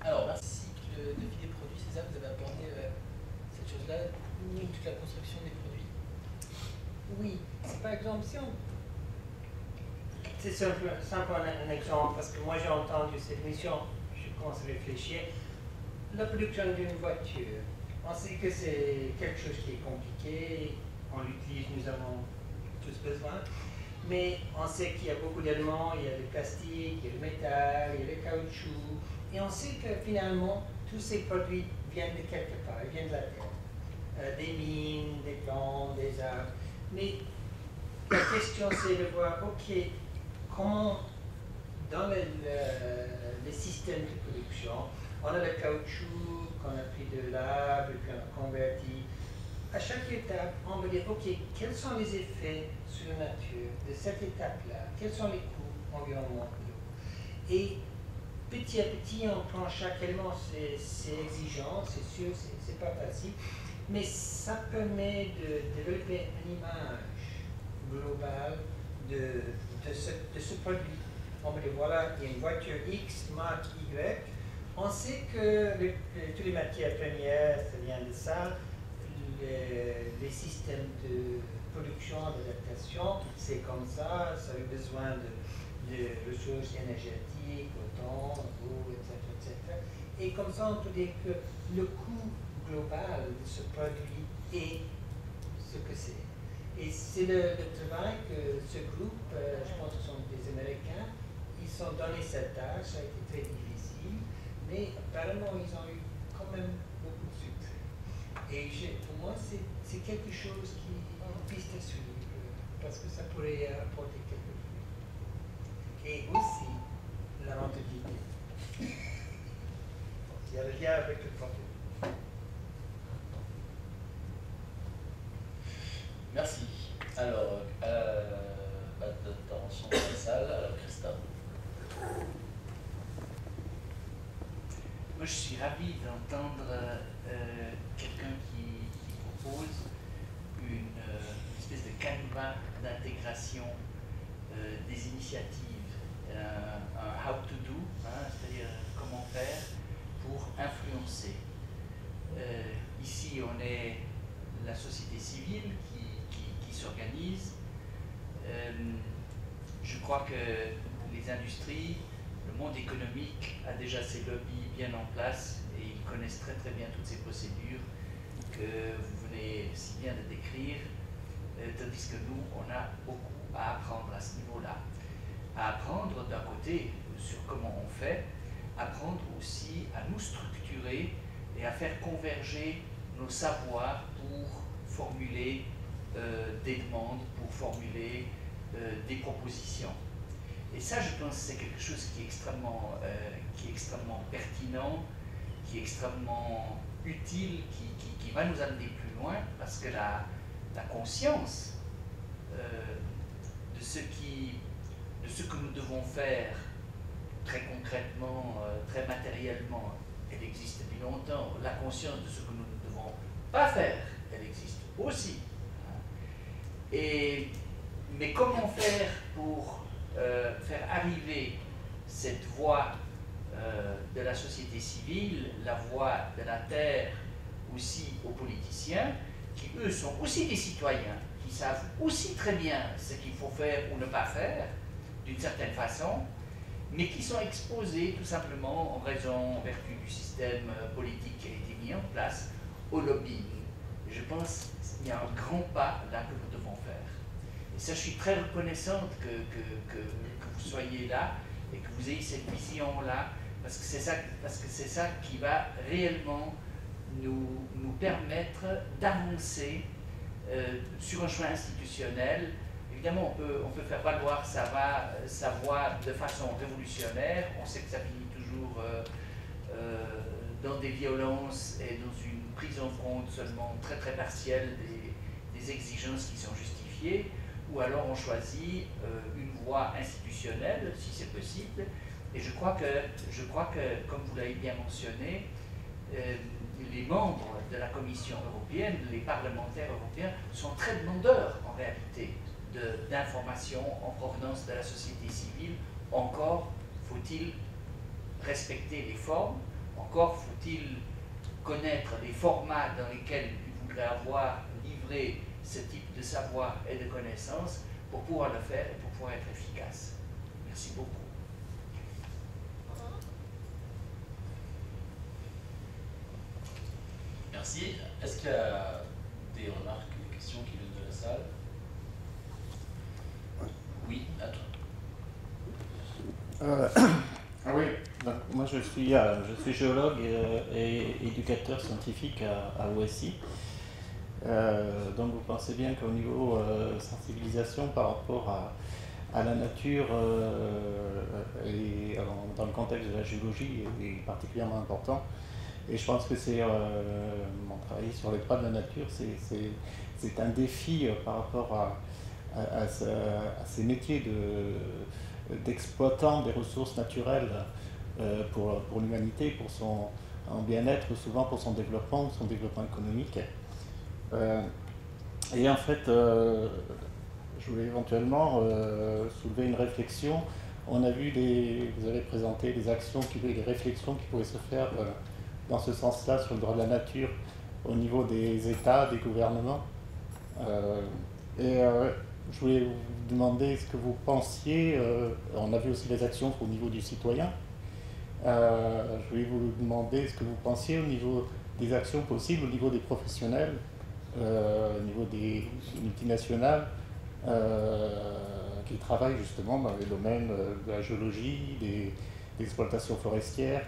Alors, merci de vie des produits, c'est ça, vous avez abordé cette chose-là, toute la construction des produits. Oui, par exemple, si on... C'est simple un exemple, parce que moi j'ai entendu cette mission, je commence à réfléchir. La production d'une voiture, on sait que c'est quelque chose qui est compliqué, on l'utilise, nous avons tous besoin, mais on sait qu'il y a beaucoup d'éléments, il y a le plastique, il y a le métal, il y a le caoutchouc, et on sait que finalement, tous ces produits viennent de quelque part, ils viennent de la terre. Des mines, des plantes, des arbres. Mais la question c'est de voir, ok, comment dans le système de production, on a le caoutchouc qu'on a pris de l'arbre et puis on a converti. À chaque étape, on va dire, ok, quels sont les effets sur la nature de cette étape-là? Quels sont les coûts environnementaux? Et petit à petit, on prend chaque élément, c'est exigeant, c'est sûr, c'est pas facile, mais ça permet de développer une image globale de ce produit. On va dire, voilà, il y a une voiture X, marque Y, on sait que toutes les matières premières, ça vient de ça, les systèmes de production, d'adaptation, c'est comme ça a besoin de ressources énergétiques, autant, eau, etc., etc. Et comme ça, on peut dire que le coût global de ce produit est ce que c'est. Et c'est le travail que ce groupe, je pense que ce sont des Américains, ils sont donné cette tâche, ça a été très difficile, mais apparemment ils ont eu quand même beaucoup de succès. Et pour moi, c'est quelque chose qui est une piste à suivre, parce que ça pourrait apporter quelque chose. Et aussi, la rentabilité. Il y a le lien avec le produit. Merci. Alors, d'intervention dans la salle, alors Christophe. Moi, je suis ravi d'entendre quelqu'un qui propose une espèce de canevas d'intégration des initiatives, un how to do, hein, c'est-à-dire comment faire pour influencer. Ici, on est la société civile qui s'organise. Je crois que les industries, le monde économique a déjà ses lobbies bien en place et ils connaissent très très bien toutes ces procédures que vous venez si bien de décrire, tandis que nous, on a beaucoup à apprendre à ce niveau-là. À apprendre d'un côté sur comment on fait, apprendre aussi à nous structurer et à faire converger nos savoirs pour formuler des demandes, pour formuler des propositions. Et ça, je pense que c'est quelque chose qui est extrêmement pertinent, qui est extrêmement utile, qui va nous amener plus loin, parce que la conscience de ce que nous devons faire très concrètement, très matériellement, elle existe depuis longtemps. La conscience de ce que nous ne devons pas faire, elle existe aussi. Mais comment faire pour faire arriver cette voix de la société civile, la voix de la terre aussi aux politiciens, qui eux sont aussi des citoyens, qui savent aussi très bien ce qu'il faut faire ou ne pas faire, d'une certaine façon, mais qui sont exposés tout simplement en raison, en vertu du système politique qui a été mis en place, au lobbying. Je pense qu'il y a un grand pas là que nous devons faire. Et ça, je suis très reconnaissante que vous soyez là et que vous ayez cette vision-là, parce que c'est ça qui va réellement nous permettre d'avancer sur un chemin institutionnel. Évidemment, on peut faire valoir sa voix de façon révolutionnaire. On sait que ça finit toujours dans des violences et dans une prise en compte seulement très très partielle des exigences qui sont justifiées. Ou alors on choisit une voie institutionnelle, si c'est possible. Et je crois que, comme vous l'avez bien mentionné, les membres de la Commission européenne, les parlementaires européens, sont très demandeurs en réalité d'informations en provenance de la société civile. Encore faut-il respecter les formes Encore faut-il connaître les formats dans lesquels il voudrait avoir livré ce type de savoir et de connaissances pour pouvoir le faire et pour pouvoir être efficace. Merci beaucoup. Merci. Est-ce qu'il y a des remarques, des questions qui viennent de la salle? Oui, à toi. Ah oui, donc moi je suis géologue et éducateur scientifique à OSI. Donc vous pensez bien qu'au niveau sensibilisation par rapport à la nature et dans le contexte de la géologie est particulièrement important. Et je pense que c'est mon travail sur les droits de la nature, c'est un défi par rapport à ces métiers d'exploitant des ressources naturelles pour l'humanité, pour son bien-être, souvent pour son développement économique. Et en fait, je voulais éventuellement soulever une réflexion. On a vu vous avez présenté les réflexions qui pourraient se faire dans ce sens-là sur le droit de la nature au niveau des États, des gouvernements. Je voulais vous demander ce que vous pensiez, on a vu aussi les actions au niveau du citoyen, je voulais vous demander ce que vous pensiez au niveau des actions possibles, au niveau des professionnels, au niveau des multinationales qui travaillent justement dans les domaines de la géologie, des exploitations forestières,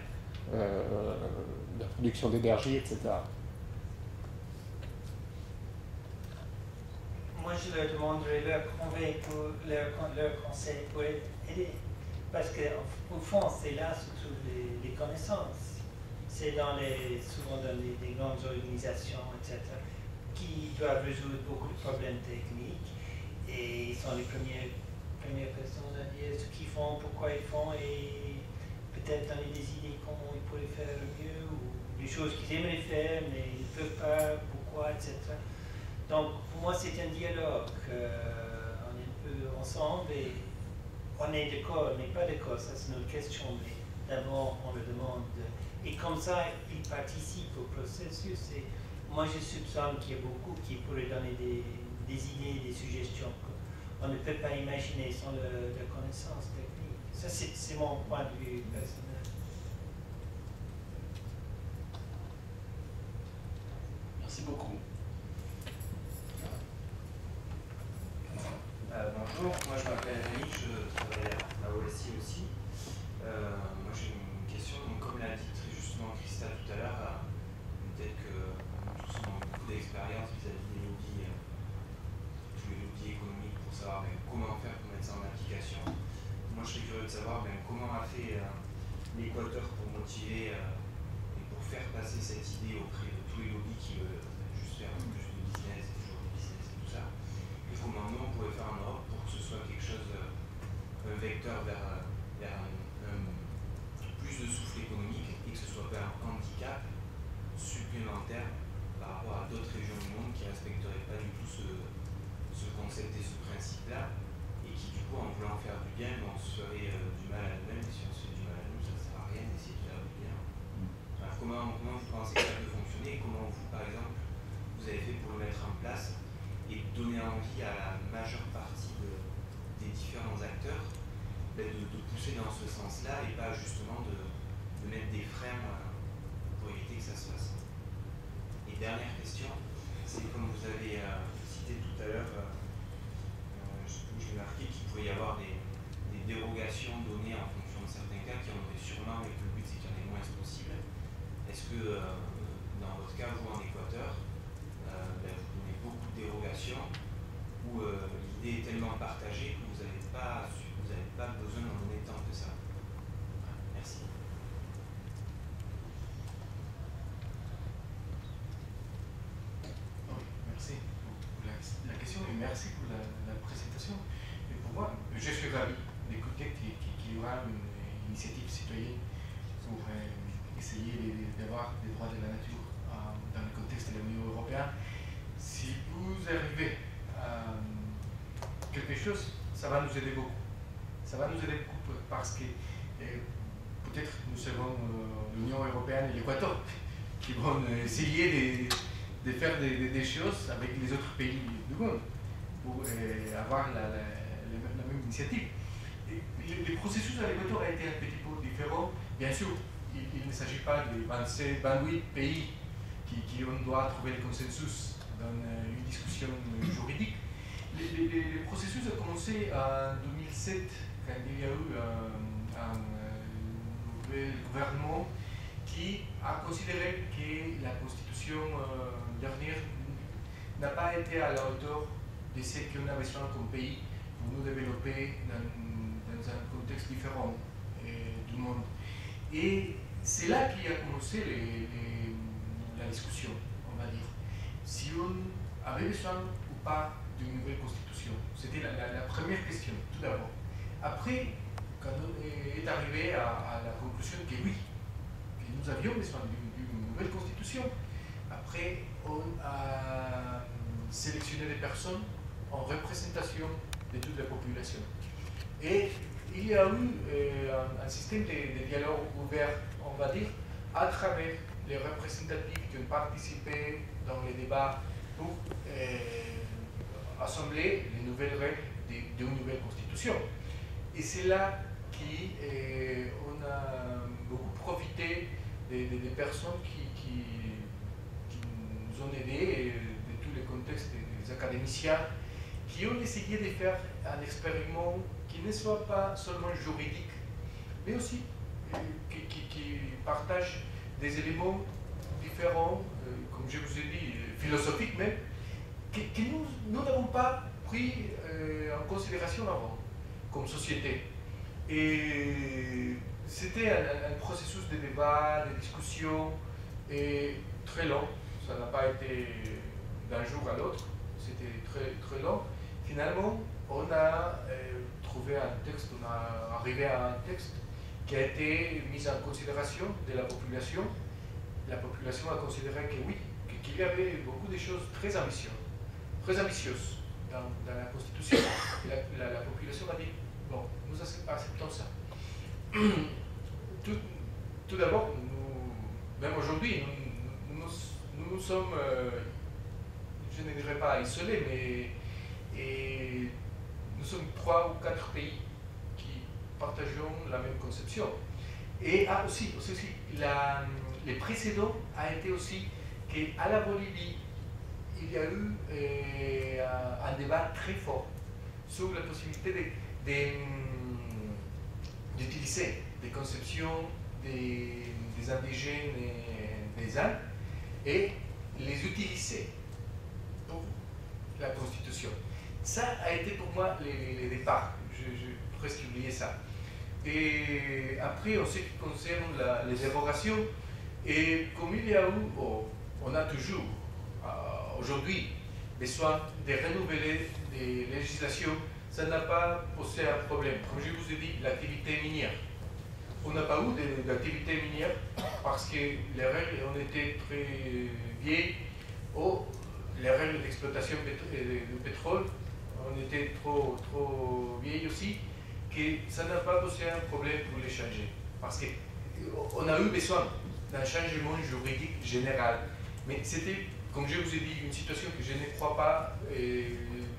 de la production d'énergie, etc. Moi, je leur demanderai leur conseil pour aider. Parce qu'au fond, c'est là surtout les connaissances. C'est souvent dans les grandes organisations, etc., qui doivent résoudre beaucoup de problèmes techniques. Et ils sont les premières personnes à dire ce qu'ils font, pourquoi ils font, et peut-être donner des idées comment ils pourraient faire mieux, ou des choses qu'ils aimeraient faire, mais ils ne peuvent pas, pourquoi, etc. Donc, pour moi, c'est un dialogue. On est un peu ensemble et on est d'accord, on n'est pas d'accord, ça c'est notre question, mais d'abord on le demande. Et comme ça, ils participent au processus. Et moi, je soupçonne qu'il y a beaucoup qui pourraient donner des idées, des suggestions qu'on ne peut pas imaginer sans la connaissance technique. Ça, c'est mon point de vue personnel. Merci beaucoup. Bonjour, moi je m'appelle Rémi, je travaille à OSI aussi. Moi j'ai une question, donc comme l'a dit très justement Christa tout à l'heure, peut-être que tous ont beaucoup d'expérience vis-à-vis des lobbies, tous les lobbies économiques pour savoir comment faire pour mettre ça en application. Moi je serais curieux de savoir comment a fait l'Équateur pour motiver et pour faire passer cette idée auprès de tous les lobbies qui veulent juste faire plus de business, toujours du business et tout ça. Et comment nous on pourrait faire en Europe pour que ce soit quelque chose, un vecteur vers plus de souffle économique et que ce soit pas un handicap supplémentaire par rapport à d'autres régions du monde qui ne respecteraient pas du tout ce concept et ce principe-là et qui du coup en voulant faire du bien on se ferait du mal à nous-mêmes et si on se fait du mal à nous ça ne sert à rien d'essayer de faire du bien. Alors comment vous pensez que ça peut fonctionner et comment vous par exemple vous avez fait pour le mettre en place et donner envie à la majeure partie des différents acteurs de pousser dans ce sens-là et pas justement de mettre des freins pour éviter que ça se fasse. Et dernière question, c'est comme vous avez cité tout à l'heure, j'ai marqué qu'il pouvait y avoir des dérogations données en fonction de certains cas qui en auraient sûrement, et que le but c'est qu'il y en ait le moins possible. Est-ce que dans votre cas, vous en Équateur, vous donnez beaucoup de dérogations où l'idée est tellement partagée que vous n'avez pas besoin d'en donner tant que ça. Merci. Merci pour la question et merci pour la présentation. Et pour moi, je suis ravi d'écouter qu'il y aura une initiative citoyenne pour essayer d'avoir des droits de la nature dans le contexte de l'Union européenne. Si vous arrivez à quelque chose, ça va nous aider beaucoup. Ça va nous aider beaucoup parce que peut-être nous serons l'Union européenne et l'Équateur qui vont essayer de faire des choses avec les autres pays du monde pour avoir la même initiative. Le processus à l'Équateur a été un petit peu différent. Bien sûr, il ne s'agit pas de 28 pays qui on doit trouver le consensus dans une discussion juridique. Le processus a commencé en 2007, quand il y a eu un nouvel gouvernement qui a considéré que la constitution dernière n'a pas été à la hauteur de ce qu'on a besoin comme pays pour nous développer dans un contexte différent du monde. Et c'est là qu'il a commencé la discussion, on va dire. Si on avait besoin ou pas d'une nouvelle constitution. C'était la première question, tout d'abord. Après, quand on est arrivé à la conclusion que oui, que nous avions besoin d'une nouvelle constitution, après, on a sélectionné des personnes en représentation de toute la population. Et il y a eu un système de dialogue ouvert, on va dire, à travers les représentatifs qui ont participé dans les débats pour assembler les nouvelles règles d'une nouvelle constitution. Et c'est là qu'on a beaucoup profité des personnes qui nous ont aidés, de tous les contextes des académiciens, qui ont essayé de faire un expériment qui ne soit pas seulement juridique, mais aussi qui partage des éléments différents, comme je vous ai dit, philosophiques même, que nous n'avons pas pris en considération avant, comme société. Et c'était un processus de débat, de discussion, et très long. Ça n'a pas été d'un jour à l'autre, c'était très, très long. Finalement, on a trouvé un texte, on a arrivé à un texte qui a été mis en considération de la population. La population a considéré que oui, qu'il y avait beaucoup de choses très ambitieuses dans la Constitution. La population a dit, bon, nous acceptons ça. Tout d'abord, même aujourd'hui, nous sommes, je ne dirais pas isolés, mais nous sommes 3 ou 4 pays qui partageons la même conception. Et aussi le précédent a été aussi qu'à la Bolivie, il y a eu un débat très fort sur la possibilité d'utiliser des conceptions des indigènes et des Indes et les utiliser pour la Constitution. Ça a été pour moi le départ. J'ai presque oublié ça. Et après, en ce qui concerne les dérogations, et comme il y a eu, on a toujours aujourd'hui besoin de renouveler des législations, ça n'a pas posé un problème. Comme je vous ai dit, l'activité minière. On n'a pas eu d'activité minière parce que les règles ont été très vieilles, ou les règles d'exploitation du pétrole ont été trop vieilles aussi, que ça n'a pas posé un problème pour les changer. Parce qu'on a eu besoin d'un changement juridique général. Mais c'était, comme je vous ai dit, une situation que je ne crois pas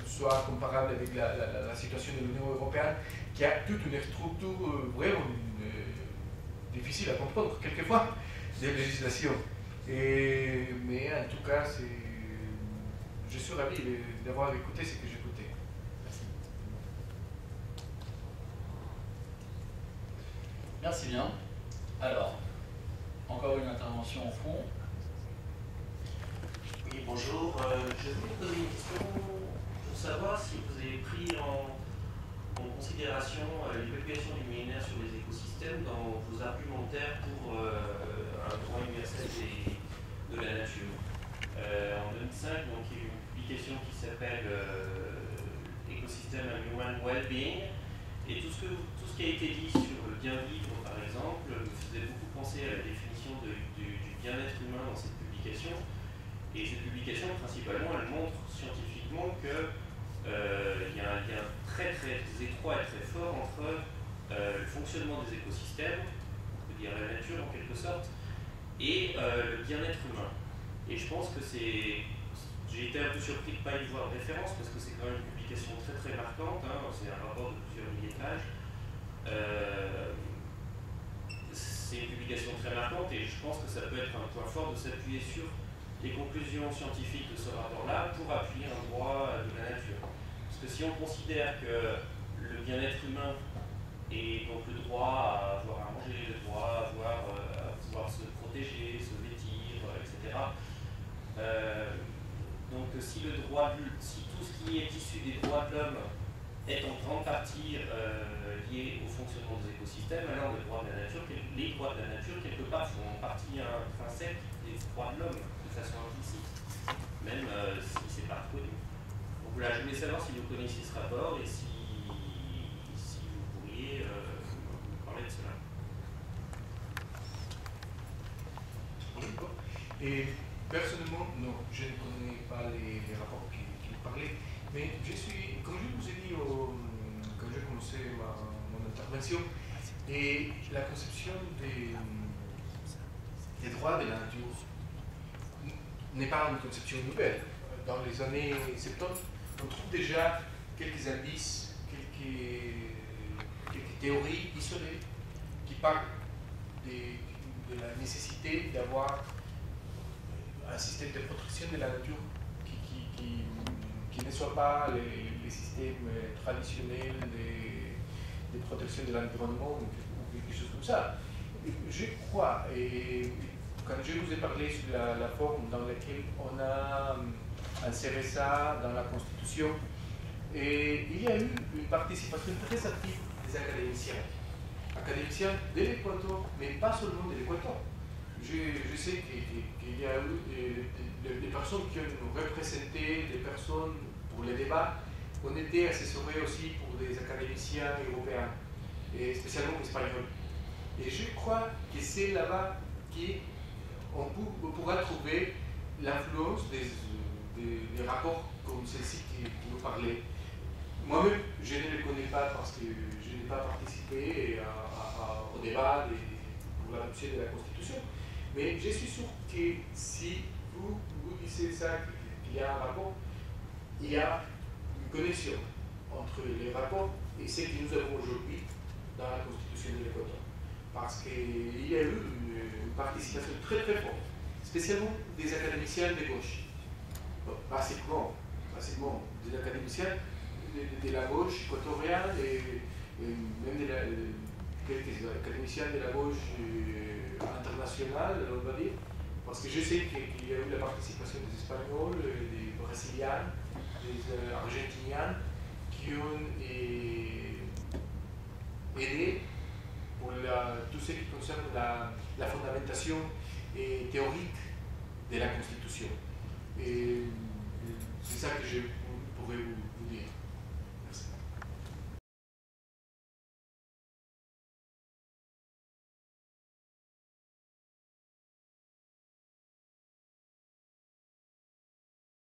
soit comparable avec la situation de l'Union européenne, qui a toute une structure vraiment difficile à comprendre, quelquefois, des législations. Mais en tout cas, je suis ravi d'avoir écouté ce que j'écoutais. Merci. Merci bien. Alors, encore une intervention au fond. Oui, bonjour. Je voulais poser une question pour savoir si vous avez pris en considération l'évaluation du millénaire sur les écosystèmes dans vos argumentaires pour un droit universel de la nature. En 2005, donc, il y a eu une publication qui s'appelle Écosystème and Human Wellbeing, et tout ce qui a été dit sur le bien vivre, par exemple, me faisait beaucoup penser à la définition du bien-être humain dans cette publication. Et cette publication, principalement, elle montre scientifiquement que il y a un lien très très étroit et très fort entre le fonctionnement des écosystèmes, dire la nature en quelque sorte, et le bien-être humain. Et je pense que c'est... J'ai été un peu surpris de ne pas y voir référence, parce que c'est quand même une publication très très marquante, hein, c'est un rapport de plusieurs milliers de pages. C'est une publication très marquante, et je pense que ça peut être un point fort de s'appuyer sur les conclusions scientifiques de ce rapport-là pour appuyer un droit de la nature. Parce que si on considère que le bien-être humain et donc le droit à avoir à manger, le droit à pouvoir se protéger, se vêtir, etc. Donc si tout ce qui est issu des droits de l'homme est en grande partie lié au fonctionnement des écosystèmes, alors les droits de la nature, quelque part, font partie intrinsèque des droits de l'homme, de façon implicite, même si c'est pas reconnu. Donc voilà, je voulais savoir si vous connaissiez ce rapport et si vous pourriez parler de cela. Et personnellement, non, je ne connais pas les rapports qui vous parlaient, mais comme je vous ai dit quand j'ai commencé mon intervention, et la conception des droits de la nature n'est pas une conception nouvelle. Dans les années 70, on trouve déjà quelques indices, quelques théories isolées qui parlent de la nécessité d'avoir un système de protection de la nature qui ne soit pas les systèmes traditionnels de protection de l'environnement ou quelque chose comme ça. Je crois, et quand je vous ai parlé sur la forme dans laquelle on a inséré ça dans la Constitution, et il y a eu une participation très active des académiciens de l'Équateur, mais pas seulement de l'Équateur. Je sais qu'il y a eu des personnes qui ont représenté des personnes pour les débats. On était assessorés aussi pour des académiciens européens, et spécialement espagnols. Et je crois que c'est là-bas qu'on pourra trouver l'influence des rapports comme celle-ci qui vous parlait. Moi-même, je ne les connais pas parce que je n'ai pas participé au débat pour l'adoption de la Constitution. Mais je suis sûr que si vous disiez ça, qu'il y a un rapport, il y a une connexion entre les rapports et ce que nous avons aujourd'hui dans la Constitution de l'Équateur. Parce qu'il y a eu une participation très très forte, spécialement des académiciens de gauche. Bon, basiquement, des académiciens de la gauche équatorienne et même quelques académiciens de la gauche internationale, on va dire, parce que je sais qu'il y a eu la participation des Espagnols, des Brésiliens, des Argentiniens qui ont aidé pour tout ce qui concerne la fondamentation théorique de la Constitution. Et c'est ça que je pourrais vous dire.